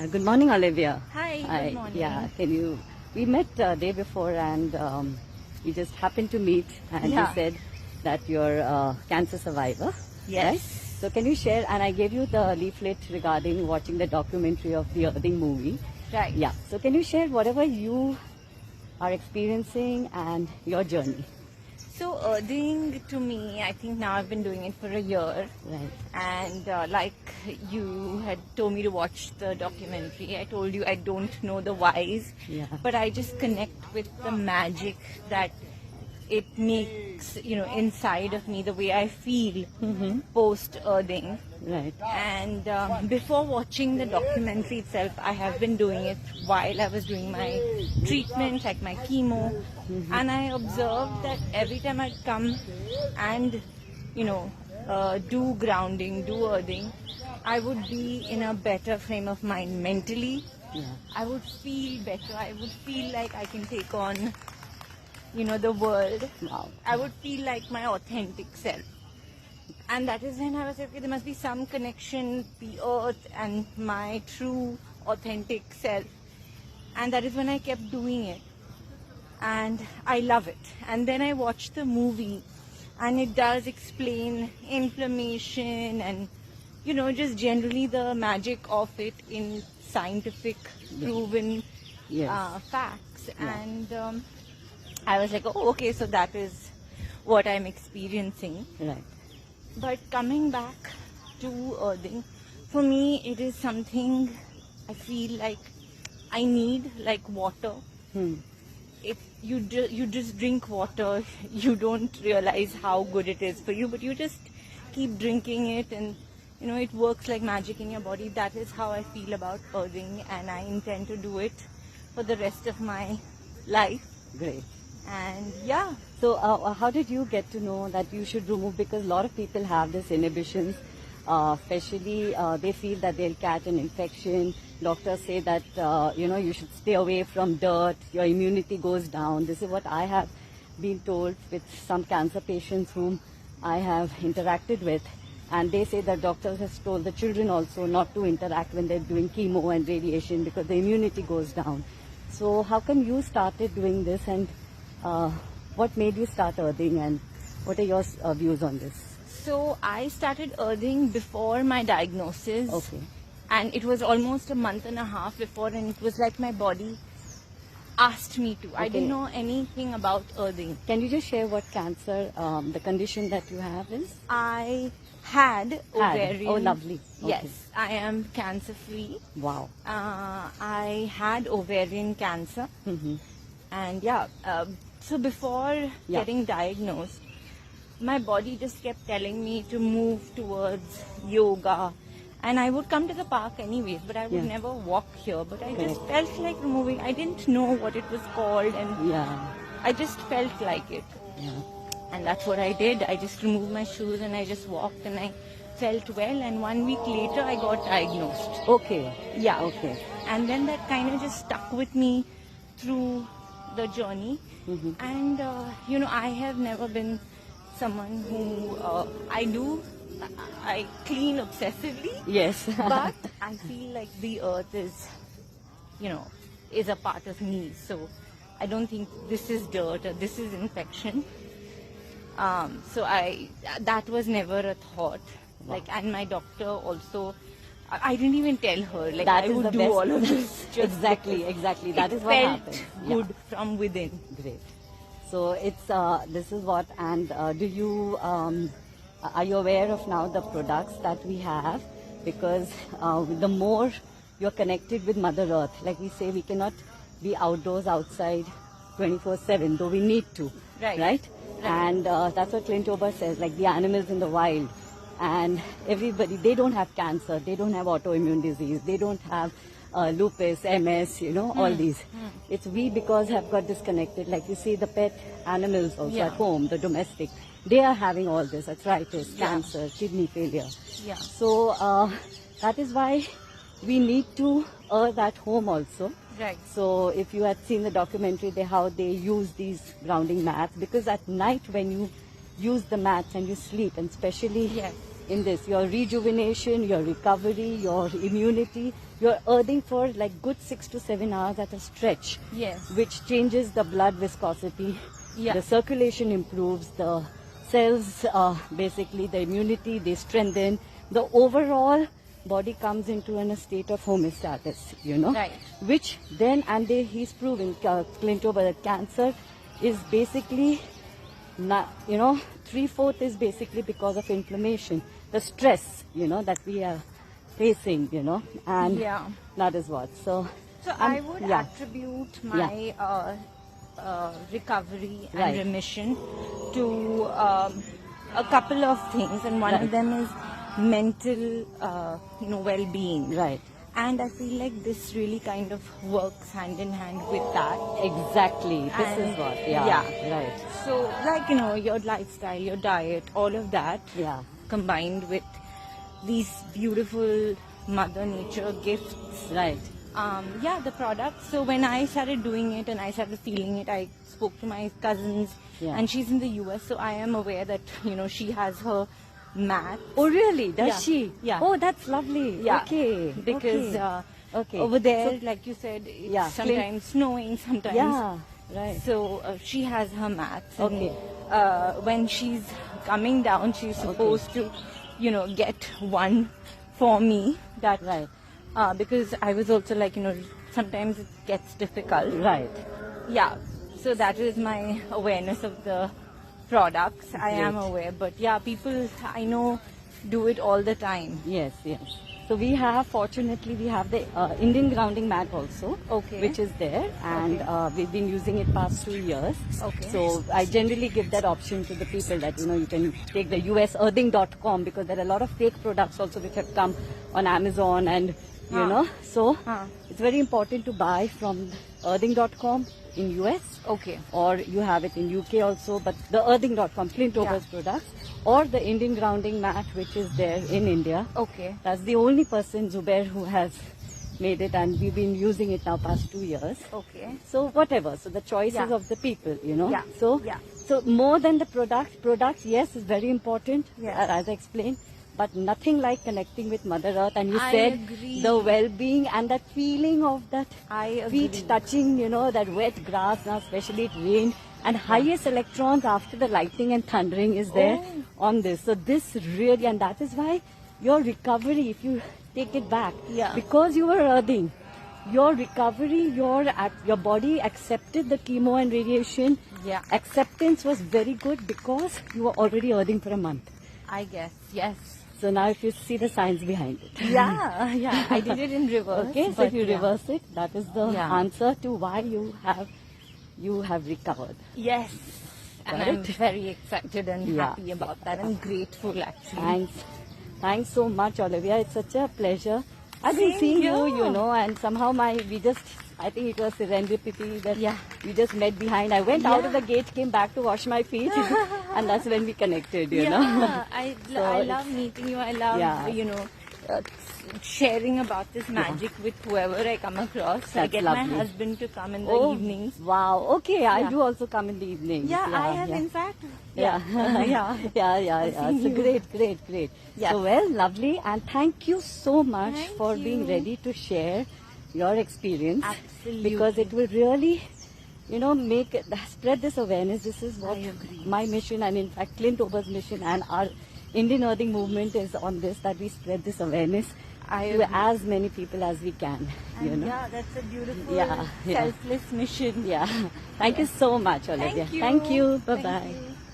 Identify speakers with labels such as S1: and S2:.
S1: Yeah, good morning, Olivia.
S2: Hi, good morning.
S1: Yeah, we met day before and we just happened to meet and you
S2: Yeah.
S1: said that you're a cancer survivor.
S2: Yes.
S1: Right? So can you share, and I gave you the leaflet regarding watching the documentary of the Earthing movie.
S2: Right.
S1: Yeah, so can you share whatever you are experiencing and your journey?
S2: So earthing to me, I think now I've been doing it for a year.
S1: Right.
S2: And like you had told me to watch the documentary, I told you I don't know the whys,
S1: Yeah.
S2: but I just connect with the magic that it makes, inside of me, the way I feel post earthing.
S1: Right.
S2: And before watching the documentary itself, I have been doing it while I was doing my treatment, like my chemo. And I observed that every time I'd come and, do grounding, do earthing, I would be in a better frame of mind mentally.
S1: Yeah.
S2: I would feel better. I would feel like I can take on, the world.
S1: Wow.
S2: I would feel like my authentic self. And that is when I was like, okay, there must be some connection, the earth and my true authentic self. And that is when I kept doing it. And I love it. And then I watched the movie and it does explain inflammation and, just generally the magic of it in scientific proven
S1: Yes.
S2: facts.
S1: Yeah.
S2: And I was like, oh, okay, so that is what I'm experiencing.
S1: Right.
S2: But coming back to earthing, for me, it is something I feel like I need, like water. If you just drink water, you don't realize how good it is for you, but you just keep drinking it, and it works like magic in your body. That is how I feel about earthing, and I intend to do it for the rest of my life.
S1: Great.
S2: And yeah.
S1: So how did you get to know that you should remove, because a lot of people have this inhibitions, especially they feel that they'll catch an infection. Doctors say that, you should stay away from dirt, your immunity goes down. This is what I have been told with some cancer patients whom I have interacted with. And they say that doctors have told the children also not to interact when they're doing chemo and radiation because the immunity goes down. So how come you started doing this, and what made you start earthing, and what are your views on this?
S2: So I started earthing before my diagnosis.
S1: Okay.
S2: And it was almost a month and a half before, and it was like my body asked me to. I didn't know anything about earthing.
S1: Can you just share what cancer, the condition that you have is?
S2: I had ovarian.
S1: Oh, lovely.
S2: Yes,
S1: Okay.
S2: I am cancer free.
S1: Wow.
S2: I had ovarian cancer. And so before getting diagnosed, my body just kept telling me to move towards yoga. And I would come to the park anyways, but I would never walk here. But I just felt like removing. I didn't know what it was called, and I just felt like it.
S1: Yeah.
S2: And that's what I did. I just removed my shoes and I just walked, and I felt well. And 1 week later, I got diagnosed.
S1: Okay.
S2: Yeah.
S1: Okay.
S2: And then that kind of just stuck with me through the journey. And, I have never been someone who I clean obsessively.
S1: Yes.
S2: But I feel like the earth is a part of me. So I don't think this is dirt or this is infection. So that was never a thought.
S1: Wow.
S2: And my doctor also, I didn't even tell her,
S1: That
S2: I
S1: is
S2: would
S1: the
S2: do
S1: best.
S2: all of this.
S1: Exactly. That is what
S2: felt
S1: happens.
S2: good from within.
S1: Great. So it's this is what, and do you are you aware of now the products that we have? Because the more you're connected with Mother Earth, like we say, we cannot be outdoors, outside 24/7, though we need to, right? And that's what Clint Ober says, like the animals in the wild. And everybody, they don't have cancer, they don't have autoimmune disease, they don't have lupus, MS, all these. It's we, because have got disconnected. Like you see the pet animals also at home, the domestic, they are having all this, arthritis, cancer, kidney failure.
S2: Yeah.
S1: So that is why we need to earth at home also.
S2: Right.
S1: So if you had seen the documentary, how they use these grounding mats, because at night when you use the mats and you sleep, and especially in this, your rejuvenation, your recovery, your immunity. You're earthing for like good 6 to 7 hours at a stretch.
S2: Yes.
S1: Which changes the blood viscosity.
S2: Yeah.
S1: The circulation improves, the cells, basically the immunity, they strengthen. The overall body comes into a state of homeostasis, you know.
S2: Right.
S1: Which then, and he's proven, Clint Ober, that cancer is basically, you know, 3/4 is basically because of inflammation, the stress, you know, that we are facing, you know, and
S2: Yeah.
S1: that is what. So
S2: I would attribute my recovery and
S1: Right.
S2: remission to a couple of things, and one
S1: Right.
S2: of them is mental, well-being.
S1: Right.
S2: And I feel like this really kind of works hand in hand with that.
S1: Exactly. This
S2: And-
S1: is what. Yeah.
S2: yeah.
S1: Right.
S2: So, like, your lifestyle, your diet, all of that
S1: Yeah.
S2: combined with these beautiful Mother Nature gifts.
S1: Right.
S2: The product. So when I started doing it and I started feeling it, I spoke to my cousins,
S1: Yeah.
S2: and she's in the US, so I am aware that she has her mat.
S1: Oh, really? Does
S2: Yeah.
S1: she?
S2: Yeah.
S1: Oh, that's lovely.
S2: Yeah.
S1: Okay.
S2: Because
S1: okay. Okay.
S2: over there,
S1: So-
S2: like you said, it's
S1: Yeah.
S2: sometimes snowing, sometimes.
S1: Yeah. Right.
S2: So she has her mats. And,
S1: Okay.
S2: when she's coming down, she's supposed to, get one for me. That
S1: Right.
S2: because I was also like, sometimes it gets difficult.
S1: Right.
S2: Yeah. So that is my awareness of the products. I am
S1: Great.
S2: aware, but yeah, people I know do it all the time.
S1: Yes. Yes. So we have, fortunately, we have the Indian grounding mat also,
S2: Okay.
S1: which is there, and
S2: Okay.
S1: we've been using it past 2 years.
S2: Okay.
S1: So I generally give that option to the people that you can take the usearthing.com, because there are a lot of fake products also which have come on Amazon, and you know, so it's very important to buy from earthing.com in US.
S2: Okay.
S1: Or you have it in UK also, but the earthing.com, Clint Ober's products, or the Indian grounding mat, which is there in India.
S2: Okay.
S1: That's the only person, Zubair, who has made it, and we've been using it now past 2 years.
S2: Okay.
S1: So whatever, so the choices
S2: Yeah.
S1: of the people,
S2: Yeah.
S1: So,
S2: Yeah.
S1: so more than the products, yes, is very important,
S2: Yeah.
S1: as I explained, but nothing like connecting with Mother Earth. And you
S2: I
S1: said
S2: agree.
S1: the well-being and that feeling of that
S2: I agree.
S1: feet touching, that wet grass, now especially it rained, and highest electrons after the lightning and thundering is there on this. So this really, and that is why your recovery, if you take it back, because you were earthing, your recovery, your body accepted the chemo and radiation.
S2: Yeah.
S1: Acceptance was very good because you were already earthing for a month.
S2: I guess, yes.
S1: So now if you see the science behind it.
S2: Yeah. I did it in reverse.
S1: Okay, so
S2: but
S1: if you
S2: yeah.
S1: reverse it, that is the
S2: Yeah.
S1: answer to why you have recovered.
S2: Yes. And
S1: Got
S2: I'm
S1: it?
S2: very excited and
S1: Yeah.
S2: happy about that. I'm grateful actually.
S1: Thanks so much, Olivia. It's such a pleasure. I've been
S2: Same
S1: seeing
S2: here.
S1: you, and somehow I think it was serendipity that we just met behind. I went out of the gate, came back to wash my feet, and that's when we connected, you know.
S2: I
S1: So
S2: love meeting you. I love,
S1: Yeah.
S2: sharing about this magic with whoever I come across. I
S1: That's
S2: get
S1: lovely.
S2: my husband to come in the
S1: Oh,
S2: evenings.
S1: wow. Okay, I
S2: Yeah.
S1: do also come in the evening.
S2: Yeah, I have in fact.
S1: Yeah.
S2: I've
S1: So
S2: seen you.
S1: great.
S2: Yeah.
S1: So well, lovely, and thank you so much
S2: Thank
S1: for being
S2: you.
S1: ready to share your experience.
S2: Absolutely.
S1: Because it will really, spread this awareness. This is what
S2: I agree.
S1: my mission, and in fact Clint Ober's mission and our Indian Earthing movement is on this, that we spread this awareness
S2: I
S1: to
S2: agree.
S1: as many people as we can.
S2: And yeah, that's a beautiful,
S1: Yeah.
S2: selfless mission.
S1: Yeah. Thank you so much, Olivia.
S2: Thank you.
S1: Thank you.
S2: Thank
S1: Bye-bye.
S2: you.